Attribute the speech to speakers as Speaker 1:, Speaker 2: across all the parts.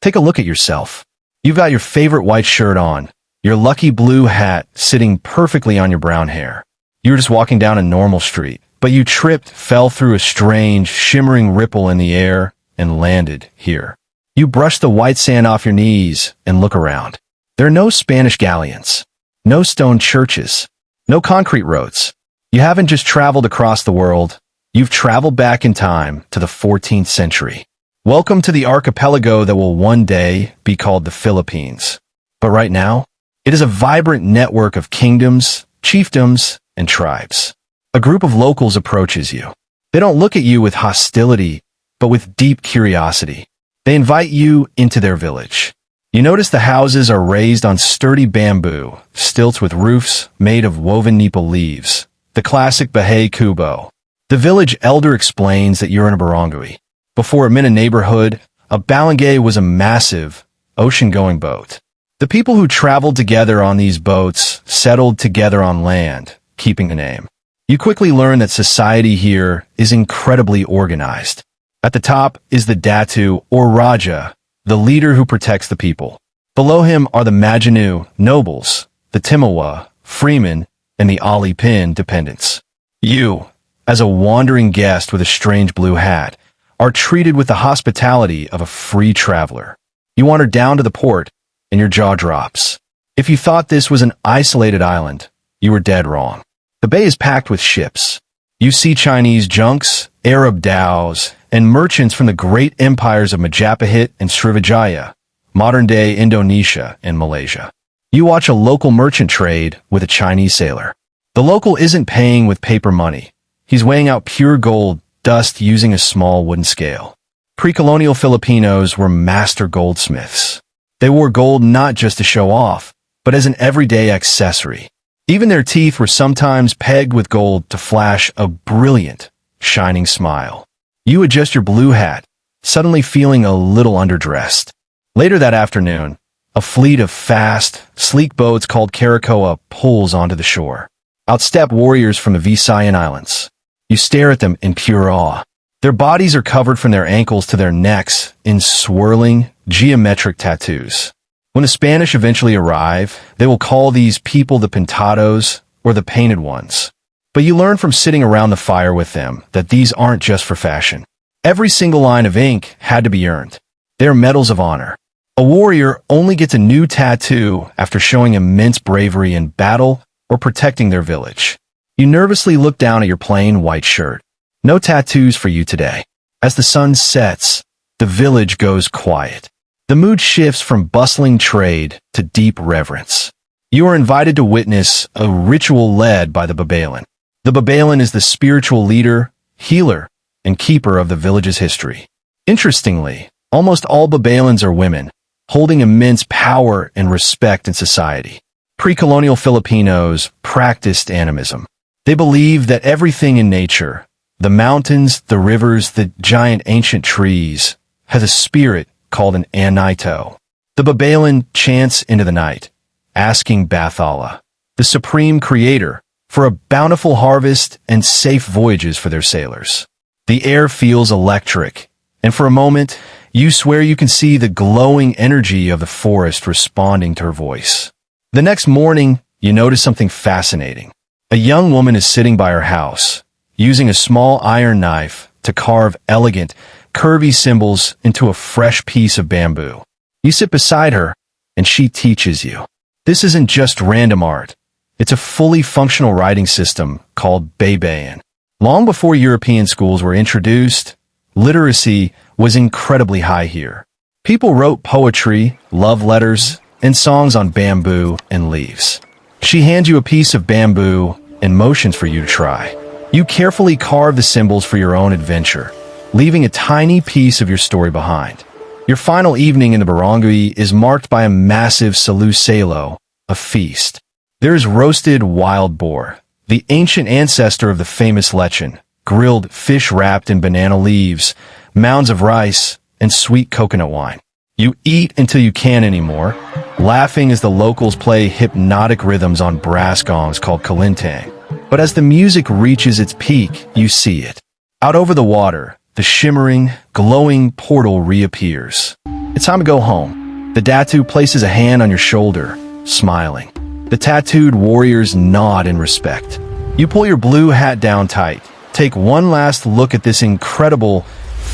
Speaker 1: Take a look at yourself. You've got your favorite white shirt on, your lucky blue hat sitting perfectly on your brown hair. You were just walking down a normal street, but you tripped, fell through a strange, shimmering ripple in the air, and landed here. You brush the white sand off your knees and look around. There are no Spanish galleons, no stone churches, no concrete roads. You haven't just traveled across the world, you've traveled back in time to the 14th century. Welcome to the archipelago that will one day be called the Philippines. But right now, it is a vibrant network of kingdoms, chiefdoms, and tribes. A group of locals approaches you. They don't look at you with hostility, but with deep curiosity. They invite you into their village. You notice the houses are raised on sturdy bamboo, stilts with roofs made of woven nipple leaves, the classic Bahay Kubo. The village elder explains that you're in a barangay. Before a Mina neighborhood, a balangay was a massive, ocean-going boat. The people who traveled together on these boats settled together on land, keeping the name. You quickly learn that society here is incredibly organized. At the top is the Datu, or Raja, the leader who protects the people. Below him are the Majanu, nobles, the Timawa, freemen, and the Alipin, dependents. You, as a wandering guest with a strange blue hat, are treated with the hospitality of a free traveler. You wander down to the port, and your jaw drops. If you thought this was an isolated island, you were dead wrong. The bay is packed with ships. You see Chinese junks, Arab dhows, and merchants from the great empires of Majapahit and Srivijaya, modern-day Indonesia and Malaysia. You watch a local merchant trade with a Chinese sailor. The local isn't paying with paper money. He's weighing out pure gold dust using a small wooden scale. Pre-colonial Filipinos were master goldsmiths. They wore gold not just to show off, but as an everyday accessory. Even their teeth were sometimes pegged with gold to flash a brilliant, shining smile. You adjust your blue hat, suddenly feeling a little underdressed. Later that afternoon, a fleet of fast, sleek boats called Caracoa pulls onto the shore. Out step warriors from the Visayan Islands. You stare at them in pure awe. Their bodies are covered from their ankles to their necks in swirling, geometric tattoos. When the Spanish eventually arrive, they will call these people the Pintados or the Painted Ones. But you learn from sitting around the fire with them that these aren't just for fashion. Every single line of ink had to be earned. They are medals of honor. A warrior only gets a new tattoo after showing immense bravery in battle or protecting their village. You nervously look down at your plain white shirt. No tattoos for you today. As the sun sets, the village goes quiet. The mood shifts from bustling trade to deep reverence. You are invited to witness a ritual led by the Babaylan. The Babaylan is the spiritual leader, healer, and keeper of the village's history. Interestingly, almost all Babaylans are women, holding immense power and respect in society. Pre-colonial Filipinos practiced animism. They believed that everything in nature, the mountains, the rivers, the giant ancient trees, has a spirit called an Anito. The Babaylan chants into the night, asking Bathala, the supreme creator, for a bountiful harvest and safe voyages for their sailors. The air feels electric, and for a moment, you swear you can see the glowing energy of the forest responding to her voice. The next morning, you notice something fascinating. A young woman is sitting by her house, using a small iron knife to carve elegant, curvy symbols into a fresh piece of bamboo. You sit beside her, and she teaches you. This isn't just random art. It's a fully functional writing system called Babaylan. Long before European schools were introduced, literacy was incredibly high here. People wrote poetry, love letters, and songs on bamboo and leaves. She hands you a piece of bamboo and motions for you to try. You carefully carve the symbols for your own adventure, leaving a tiny piece of your story behind. Your final evening in the barangay is marked by a massive salu-salo, a feast. There is roasted wild boar, the ancient ancestor of the famous lechon, grilled fish wrapped in banana leaves, mounds of rice, and sweet coconut wine. You eat until you can't anymore, laughing as the locals play hypnotic rhythms on brass gongs called kalintang. But as the music reaches its peak, you see it. Out over the water, the shimmering, glowing portal reappears. It's time to go home. The Datu places a hand on your shoulder, smiling. The tattooed warriors nod in respect. You pull your blue hat down tight, take one last look at this incredible,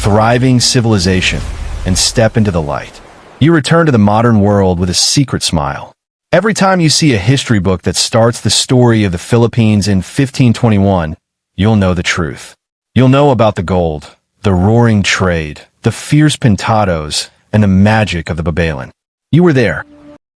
Speaker 1: thriving civilization, and step into the light. You return to the modern world with a secret smile. Every time you see a history book that starts the story of the Philippines in 1521, you'll know the truth. You'll know about the gold, the roaring trade, the fierce Pintados, and the magic of the Babaylan. You were there,